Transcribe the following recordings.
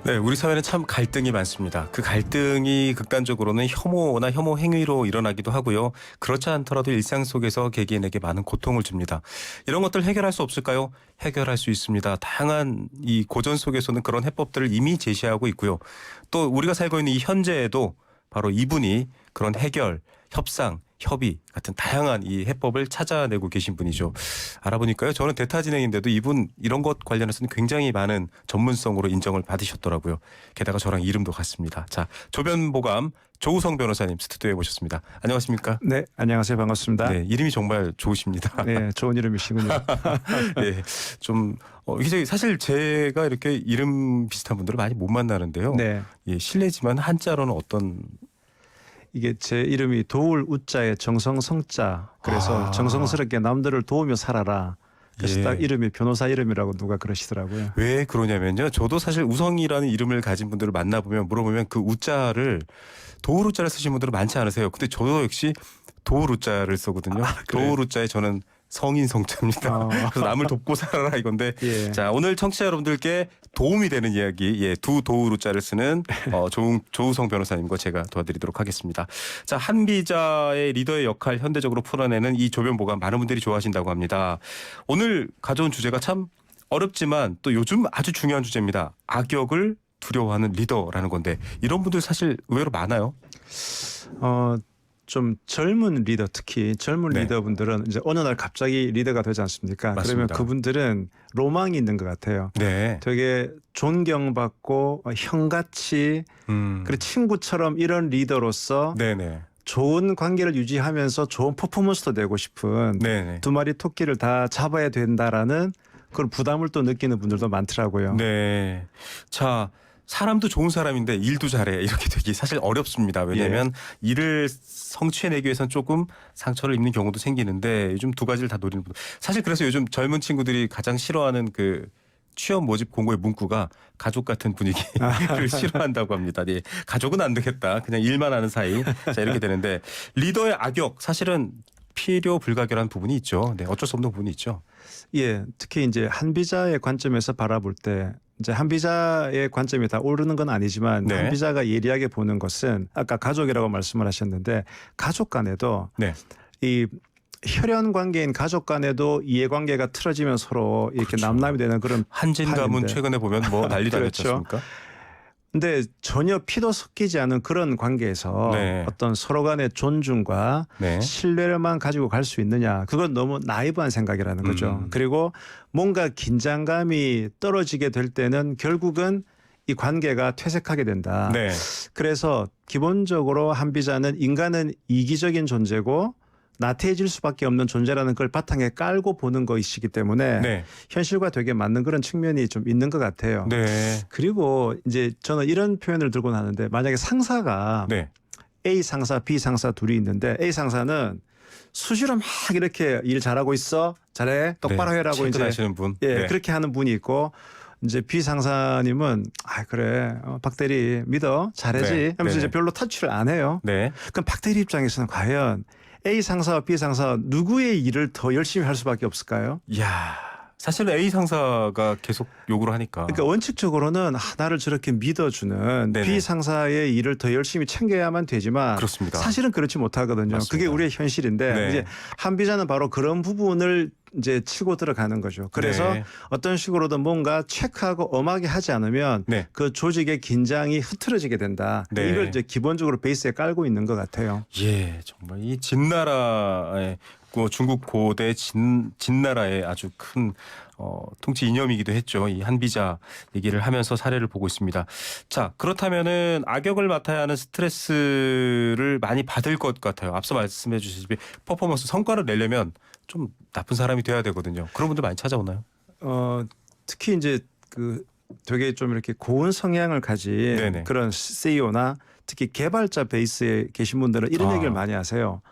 네, 우리 사회는 참 갈등이 많습니다. 그 갈등이 극단적으로는 혐오나 혐오 행위로 일어나기도 하고요. 그렇지 않더라도 일상 속에서 개개인에게 많은 고통을 줍니다. 이런 것들 해결할 수 없을까요? 해결할 수 있습니다. 다양한 이 고전 속에서는 그런 해법들을 이미 제시하고 있고요. 또 우리가 살고 있는 이 현재에도 바로 이분이 그런 해결, 협상, 협의 같은 다양한 이 해법을 찾아내고 계신 분이죠. 알아보니까요. 저는 대타 진행인데도 이분 이런 것 관련해서는 굉장히 많은 전문성으로 인정을 받으셨더라고요. 게다가 저랑 이름도 같습니다. 자, 조변보감 조우성 변호사님 스튜디오에 모셨습니다. 안녕하십니까? 네, 안녕하세요. 반갑습니다. 네, 이름이 정말 좋으십니다. 네, 좋은 이름이시군요. 네, 좀 이제 사실 제가 이렇게 이름 비슷한 분들을 많이 못 만나는데요. 네, 예, 실례지만 한자로는 어떤 이게 제 이름이 도울 우자에 정성성자. 그래서 아. 정성스럽게 남들을 도우며 살아라. 그래서 예. 딱 이름이 변호사 이름이라고 누가 그러시더라고요. 왜 그러냐면요. 저도 사실 우성이라는 이름을 가진 분들을 만나보면 물어보면 그 우자를 도울 우자를 쓰신 분들은 많지 않으세요. 근데 저도 역시 도울 우자를 쓰거든요. 그래요? 도울 우자에 저는 성인 성자입니다. 그래서 남을 돕고 살아라 이건데 예. 자 오늘 청취자 여러분들께 도움이 되는 이야기 두 도울 우자를 쓰는 조우성 변호사님과 제가 도와드리도록 하겠습니다. 자 한비자의 리더의 역할 현대적으로 풀어내는 이 조변보감 많은 분들이 좋아하신다고 합니다. 오늘 가져온 주제가 참 어렵지만 또 요즘 아주 중요한 주제입니다. 악역을 두려워하는 리더라는 건데 이런 분들 사실 의외로 많아요. 좀 젊은 리더, 특히 젊은 네. 리더분들은 이제 어느 날 갑자기 리더가 되지 않습니까? 맞습니다. 그러면 그분들은 로망이 있는 것 같아요. 네. 되게 존경받고 형같이 그리고 친구처럼 이런 리더로서 네네. 좋은 관계를 유지하면서 좋은 퍼포먼스도 내고 싶은 네네. 두 마리 토끼를 다 잡아야 된다라는 그런 부담을 또 느끼는 분들도 많더라고요. 네. 자, 사람도 좋은 사람인데 일도 잘해. 이렇게 되기 사실 어렵습니다. 왜냐하면 일을 성취해내기 위해서는 조금 상처를 입는 경우도 생기는데 요즘 두 가지를 다 노리는 분. 사실 그래서 요즘 젊은 친구들이 가장 싫어하는 그 취업 모집 공고의 문구가 가족 같은 분위기를 싫어한다고 합니다. 네. 가족은 안 되겠다. 그냥 일만 하는 사이. 자, 이렇게 되는데 리더의 악역 사실은 필요 불가결한 부분이 있죠. 네, 어쩔 수 없는 부분이 있죠. 예, 특히 이제 한비자의 관점에서 바라볼 때 이제 한비자의 관점이 다 오르는 건 아니지만 네. 한비자가 예리하게 보는 것은 아까 가족이라고 말씀을 하셨는데 가족 간에도 네. 이 혈연 관계인 가족 간에도 이해관계가 틀어지면 서로 이렇게 그렇죠. 남남이 되는 그런 한진 가문 판인데. 최근에 보면 뭐 난리도 아니지 그렇죠. 않습니까? 근데 전혀 피도 섞이지 않은 그런 관계에서 네. 어떤 서로 간의 존중과 네. 신뢰만 가지고 갈 수 있느냐. 그건 너무 나이브한 생각이라는 거죠. 그리고 뭔가 긴장감이 떨어지게 될 때는 결국은 이 관계가 퇴색하게 된다. 네. 그래서 기본적으로 한비자는 인간은 이기적인 존재고 나태해질 수밖에 없는 존재라는 걸 바탕에 깔고 보는 것이기 때문에 네. 현실과 되게 맞는 그런 측면이 좀 있는 것 같아요. 네. 그리고 이제 저는 이런 표현을 들고 나는데 만약에 상사가 네. A 상사, B 상사 둘이 있는데 A 상사는 수시로 막 이렇게 일 잘하고 있어, 잘해, 똑바로 해라고 이제 하시는 분. 예 네. 그렇게 하는 분이 있고 이제 B 상사님은 아 그래 박 대리 믿어 잘하지 네. 하면서 네네. 이제 별로 터치를 안 해요. 네. 그럼 박 대리 입장에서는 과연 A 상사와 B 상사 누구의 일을 더 열심히 할 수밖에 없을까요? 이야. 사실은 A 상사가 계속 요구를 하니까. 그러니까 원칙적으로는 나를 저렇게 믿어주는 네네. B 상사의 일을 더 열심히 챙겨야만 되지만 그렇습니다. 사실은 그렇지 못하거든요. 맞습니다. 그게 우리의 현실인데 네. 이제 한비자는 바로 그런 부분을 이제 치고 들어가는 거죠. 그래서 네. 어떤 식으로든 뭔가 체크하고 엄하게 하지 않으면 네. 그 조직의 긴장이 흐트러지게 된다. 네. 이걸 이제 기본적으로 베이스에 깔고 있는 것 같아요. 예, 정말 이 진나라의 중국 고대 진나라의 아주 큰 통치 이념이기도 했죠. 이 한비자 얘기를 하면서 사례를 보고 있습니다. 자, 그렇다면은 악역을 맡아야 하는 스트레스를 많이 받을 것 같아요. 앞서 말씀해 주시듯이 퍼포먼스 성과를 내려면 좀 나쁜 사람이 돼야 되거든요. 그런 분들 많이 찾아오나요? 특히 이제 그 되게 좀 이렇게 고운 성향을 가진 네네. 그런 CEO나 특히 개발자 베이스에 계신 분들은 이런 얘기를 많이 하세요.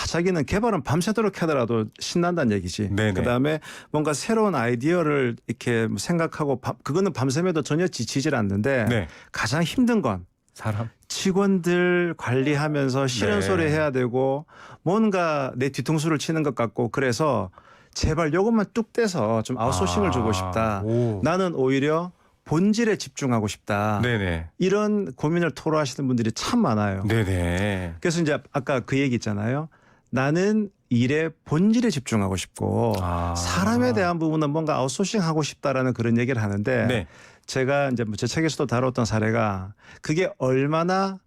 자기는 개발은 밤새도록 하더라도 신난다는 얘기지. 네네. 그다음에 뭔가 새로운 아이디어를 이렇게 생각하고 그거는 밤샘에도 전혀 지치질 않는데 네. 가장 힘든 건 사람. 직원들 관리하면서 싫은 네. 소리 해야 되고 뭔가 내 뒤통수를 치는 것 같고 그래서 제발 요것만 뚝 떼서 좀 아웃소싱을 주고 싶다. 오. 나는 오히려 본질에 집중하고 싶다. 네네. 이런 고민을 토로하시는 분들이 참 많아요. 네네. 그래서 이제 아까 그 얘기 있잖아요. 나는 일의 본질에 집중하고 싶고 사람에 대한 부분은 뭔가 아웃소싱하고 싶다라는 그런 얘기를 하는데 네. 제가 이제 제 책에서도 다뤘던 사례가 그게 얼마나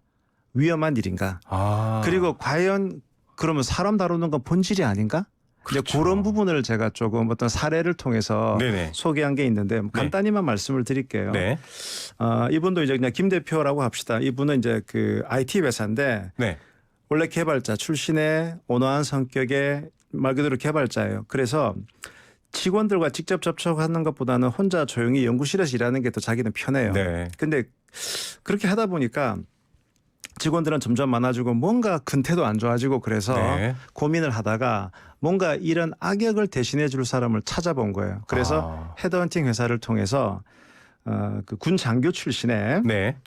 위험한 일인가. 그리고 과연 그러면 사람 다루는 건 본질이 아닌가? 그렇죠. 이제 그런 부분을 제가 조금 어떤 사례를 통해서 네네. 소개한 게 있는데 간단히만 말씀을 드릴게요. 네. 이분도 이제 그냥 김 대표라고 합시다. 이분은 이제 그 IT 회사인데 네. 원래 개발자 출신의 온화한 성격의 말 그대로 개발자예요. 그래서 직원들과 직접 접촉하는 것보다는 혼자 조용히 연구실에서 일하는 게 더 자기는 편해요. 네. 근데 그렇게 하다 보니까 직원들은 점점 많아지고 뭔가 근태도 안 좋아지고 그래서 네. 고민을 하다가 뭔가 이런 악역을 대신해 줄 사람을 찾아본 거예요. 그래서 헤드헌팅 회사를 통해서 그 군 장교 출신의 네.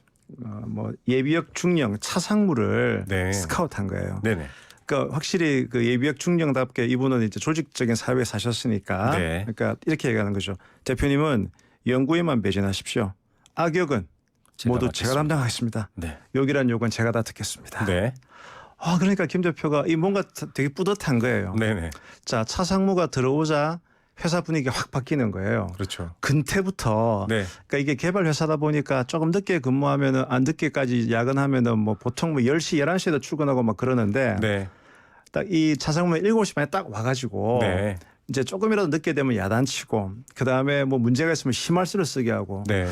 뭐 예비역 중령 차상무를 네. 스카우트한 거예요. 네네. 그러니까 확실히 그 예비역 중령답게 이분은 이제 조직적인 사회에 사셨으니까 네. 그러니까 이렇게 얘기하는 거죠. 대표님은 연구에만 매진하십시오. 악역은 모두 제가 담당하겠습니다. 네. 욕이란 욕은 제가 다 듣겠습니다. 네. 그러니까 김 대표가 이 뭔가 되게 뿌듯한 거예요. 네네. 자, 차상무가 들어오자 회사 분위기가 확 바뀌는 거예요. 그렇죠. 근태부터. 네. 그러니까 이게 개발 회사다 보니까 조금 늦게 근무하면은 안 늦게까지 야근하면은 뭐 보통 뭐 10시, 11시에도 출근하고 막 그러는데 네. 딱 이 차상무에 7시 반에 딱 와가지고 네. 이제 조금이라도 늦게 되면 야단치고 그다음에 뭐 문제가 있으면 심할수를 쓰게 하고 네.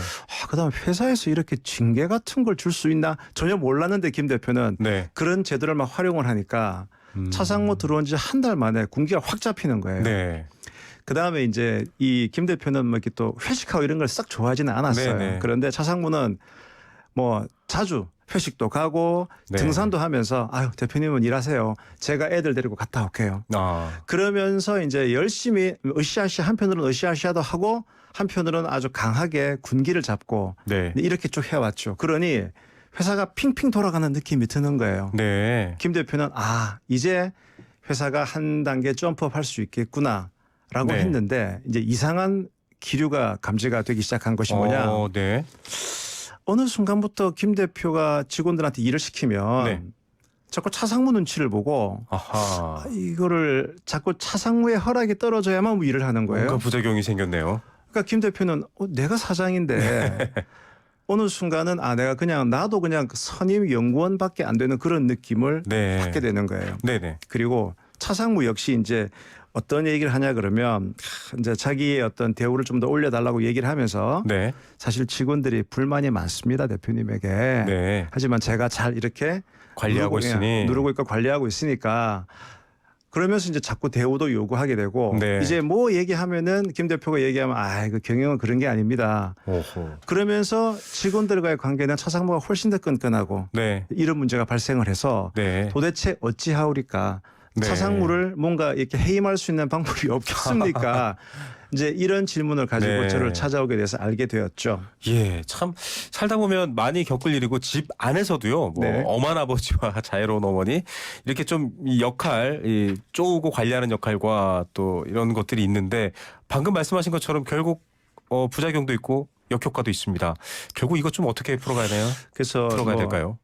그다음에 회사에서 이렇게 징계 같은 걸 줄 수 있나 전혀 몰랐는데 김 대표는 네. 그런 제도를 막 활용을 하니까 차상무 들어온 지 한 달 만에 군기가 확 잡히는 거예요. 네. 그다음에 이제 이 김 대표는 뭐 이렇게 또 회식하고 이런 걸 싹 좋아하지는 않았어요. 네네. 그런데 차상무는 뭐 자주 회식도 가고 네. 등산도 하면서 아유 대표님은 일하세요. 제가 애들 데리고 갔다 올게요. 그러면서 이제 열심히 으쌰으쌰 한편으로는 으쌰으쌰도 하고 한편으로는 아주 강하게 군기를 잡고 네. 이렇게 쭉 해왔죠. 그러니 회사가 핑핑 돌아가는 느낌이 드는 거예요. 네. 김 대표는 이제 회사가 한 단계 점프업 할 수 있겠구나라고 네. 했는데 이제 이상한 기류가 감지가 되기 시작한 것이 뭐냐. 네. 어느 순간부터 김 대표가 직원들한테 일을 시키면 네. 자꾸 차상무 눈치를 보고 이거를 자꾸 차상무의 허락이 떨어져야만 뭐 일을 하는 거예요. 뭔가 부작용이 생겼네요. 그러니까 김 대표는 내가 사장인데 어느 순간은 내가 그냥 나도 그냥 선임 연구원밖에 안 되는 그런 느낌을 네. 받게 되는 거예요. 네네. 그리고 차상무 역시 이제 어떤 얘기를 하냐 그러면 이제 자기의 어떤 대우를 좀 더 올려달라고 얘기를 하면서 네. 사실 직원들이 불만이 많습니다 대표님에게. 네. 하지만 제가 잘 이렇게 관리하고 있으니 누르고 있고 관리하고 있으니까 그러면서 이제 자꾸 대우도 요구하게 되고 네. 이제 뭐 얘기하면은 김 대표가 얘기하면 그 경영은 그런 게 아닙니다. 오호. 그러면서 직원들과의 관계는 차상무가 훨씬 더 끈끈하고 네. 이런 문제가 발생을 해서 네. 도대체 어찌하오리까 네. 차상무를 뭔가 이렇게 해임할 수 있는 방법이 없겠습니까? 이제 이런 질문을 가지고 네. 저를 찾아오게 돼서 알게 되었죠. 예, 참 살다 보면 많이 겪을 일이고 집 안에서도요. 뭐 네. 엄한 아버지와 자애로운 어머니 이렇게 좀 이 역할, 이 쪼우고 관리하는 역할과 또 이런 것들이 있는데 방금 말씀하신 것처럼 결국 부작용도 있고 역효과도 있습니다. 결국 이것 좀 어떻게 풀어가야 되나요? 그래서 풀어가야 될까요?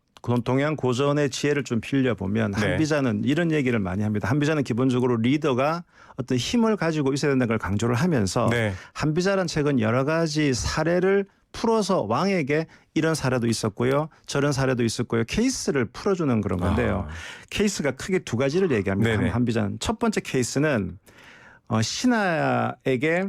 동양 고전의 지혜를 좀 빌려보면 네. 한비자는 이런 얘기를 많이 합니다. 한비자는 기본적으로 리더가 어떤 힘을 가지고 있어야 된다는 걸 강조를 하면서 네. 한비자란 책은 여러 가지 사례를 풀어서 왕에게 이런 사례도 있었고요. 저런 사례도 있었고요. 케이스를 풀어주는 그런 건데요. 케이스가 크게 두 가지를 얘기합니다. 네네. 한비자는. 첫 번째 케이스는 신하에게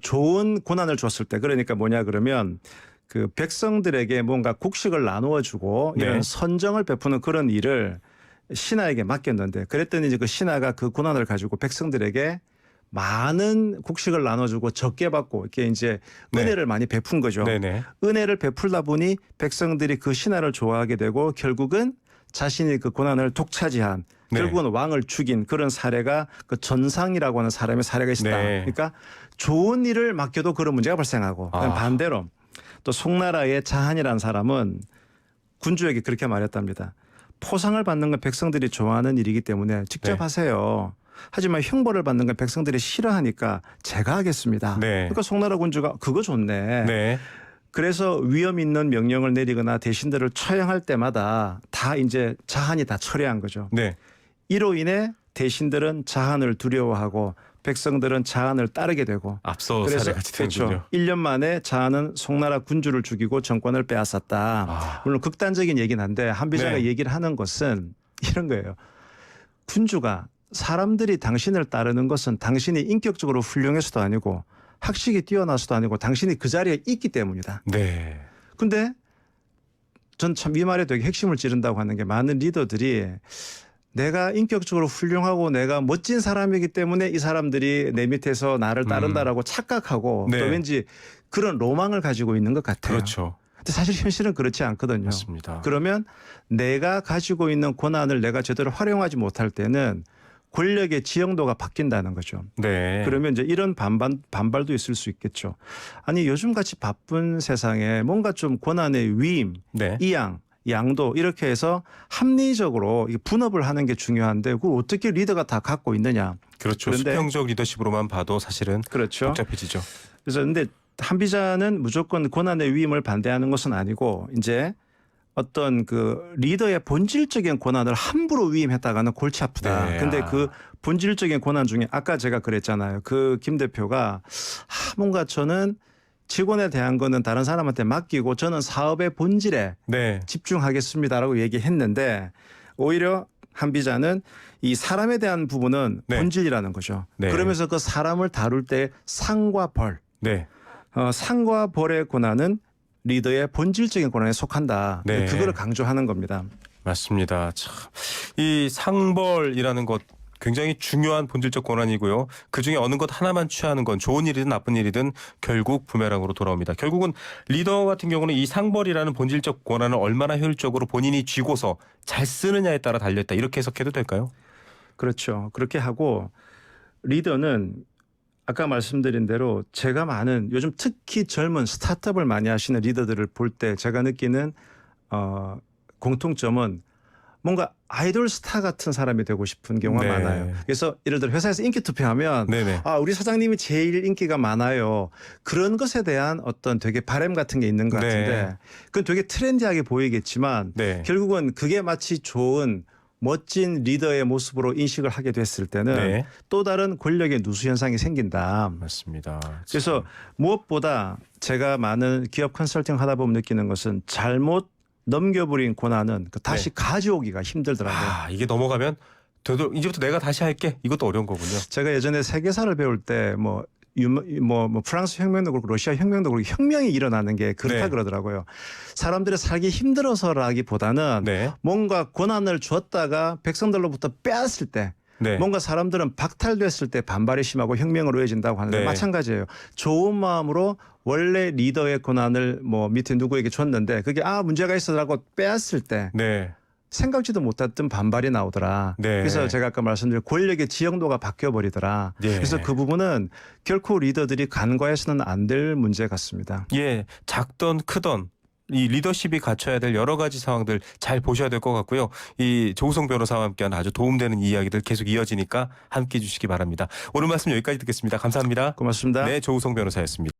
좋은 고난을 줬을 때 그러니까 뭐냐 그러면 그 백성들에게 뭔가 곡식을 나누어 주고 이런 네. 선정을 베푸는 그런 일을 신하에게 맡겼는데 그랬더니 이제 그 신하가 그 고난을 가지고 백성들에게 많은 곡식을 나눠주고 적게 받고 이렇게 이제 은혜를 많이 베푼 거죠. 네네. 은혜를 베풀다 보니 백성들이 그 신하를 좋아하게 되고 결국은 자신이 그 고난을 독차지한 네. 결국은 왕을 죽인 그런 사례가 그 전상이라고 하는 사람의 사례가 있다. 네. 그러니까 좋은 일을 맡겨도 그런 문제가 발생하고 반대로 또 송나라의 자한이라는 사람은 군주에게 그렇게 말했답니다. 포상을 받는 건 백성들이 좋아하는 일이기 때문에 직접 네. 하세요. 하지만 형벌을 받는 건 백성들이 싫어하니까 제가 하겠습니다. 네. 그러니까 송나라 군주가 그거 좋네. 네. 그래서 위험 있는 명령을 내리거나 대신들을 처형할 때마다 다 이제 자한이 다 철회한 거죠. 네. 이로 인해 대신들은 자한을 두려워하고 백성들은 자한을 따르게 되고 앞서 그래서 사례같이 되는군요. 그렇죠. 1년 만에 자한은 송나라 군주를 죽이고 정권을 빼앗았다. 아. 물론 극단적인 얘기는 한데 한비자가 네. 얘기를 하는 것은 이런 거예요. 군주가 사람들이 당신을 따르는 것은 당신이 인격적으로 훌륭해서도 아니고 학식이 뛰어나서도 아니고 당신이 그 자리에 있기 때문이다. 네. 근데 전 참 이 말에 되게 핵심을 찌른다고 하는 게 많은 리더들이 내가 인격적으로 훌륭하고 내가 멋진 사람이기 때문에 이 사람들이 내 밑에서 나를 따른다라고 착각하고 네. 또 왠지 그런 로망을 가지고 있는 것 같아요. 그렇죠. 근데 사실 현실은 그렇지 않거든요. 맞습니다. 그러면 내가 가지고 있는 권한을 내가 제대로 활용하지 못할 때는 권력의 지형도가 바뀐다는 거죠. 네. 그러면 이제 이런 반발도 있을 수 있겠죠. 아니 요즘 같이 바쁜 세상에 뭔가 좀 권한의 위임, 네. 이양, 양도 이렇게 해서 합리적으로 분업을 하는 게 중요한데 그걸 어떻게 리더가 다 갖고 있느냐. 그렇죠. 그런데 수평적 리더십으로만 봐도 사실은 그렇죠. 복잡해지죠. 그래서 근데 한비자는 무조건 권한의 위임을 반대하는 것은 아니고 이제 어떤 그 리더의 본질적인 권한을 함부로 위임했다가는 골치 아프다. 네. 근데 그 본질적인 권한 중에 아까 제가 그랬잖아요. 그 김 대표가 뭔가 저는 직원에 대한 거는 다른 사람한테 맡기고 저는 사업의 본질에 네. 집중하겠습니다라고 얘기했는데 오히려 한비자는 이 사람에 대한 부분은 네. 본질이라는 거죠. 네. 그러면서 그 사람을 다룰 때 상과 벌, 네. 상과 벌의 권한은 리더의 본질적인 권한에 속한다. 네. 그거를 강조하는 겁니다. 맞습니다. 참. 이 상벌이라는 것 굉장히 중요한 본질적 권한이고요. 그중에 어느 것 하나만 취하는 건 좋은 일이든 나쁜 일이든 결국 부메랑으로 돌아옵니다. 결국은 리더 같은 경우는 이 상벌이라는 본질적 권한을 얼마나 효율적으로 본인이 쥐고서 잘 쓰느냐에 따라 달렸다. 이렇게 해석해도 될까요? 그렇죠. 그렇게 하고 리더는 아까 말씀드린 대로 제가 많은 요즘 특히 젊은 스타트업을 많이 하시는 리더들을 볼 때 제가 느끼는 공통점은 뭔가 아이돌 스타 같은 사람이 되고 싶은 경우가 네. 많아요. 그래서 예를 들어 회사에서 인기 투표하면 네네. 우리 사장님이 제일 인기가 많아요. 그런 것에 대한 어떤 되게 바램 같은 게 있는 것 네. 같은데 그건 되게 트렌디하게 보이겠지만 네. 결국은 그게 마치 좋은 멋진 리더의 모습으로 인식을 하게 됐을 때는 네. 또 다른 권력의 누수 현상이 생긴다. 맞습니다. 그래서 무엇보다 제가 많은 기업 컨설팅 하다 보면 느끼는 것은 잘못 넘겨버린 권한은 다시 가져오기가 힘들더라고요. 이게 넘어가면 이제부터 내가 다시 할게. 이것도 어려운 거군요. 제가 예전에 세계사를 배울 때 뭐 프랑스 혁명도 그렇고 러시아 혁명도 그렇고 혁명이 일어나는 게 그렇다 네. 그러더라고요. 사람들이 살기 힘들어서라기보다는 네. 뭔가 권한을 줬다가 백성들로부터 빼앗을 때 네. 뭔가 사람들은 박탈됐을 때 반발이 심하고 혁명으로 이어진다고 하는데 네. 마찬가지예요. 좋은 마음으로 원래 리더의 권한을 뭐 밑에 누구에게 줬는데 그게 문제가 있어라고 빼앗을 때 네. 생각지도 못했던 반발이 나오더라. 네. 그래서 제가 아까 말씀드린 권력의 지형도가 바뀌어버리더라. 네. 그래서 그 부분은 결코 리더들이 간과해서는 안 될 문제 같습니다. 예, 작던 크던 이 리더십이 갖춰야 될 여러 가지 상황들 잘 보셔야 될 것 같고요. 이 조우성 변호사와 함께하는 아주 도움되는 이야기들 계속 이어지니까 함께해 주시기 바랍니다. 오늘 말씀 여기까지 듣겠습니다. 감사합니다. 고맙습니다. 네, 조우성 변호사였습니다.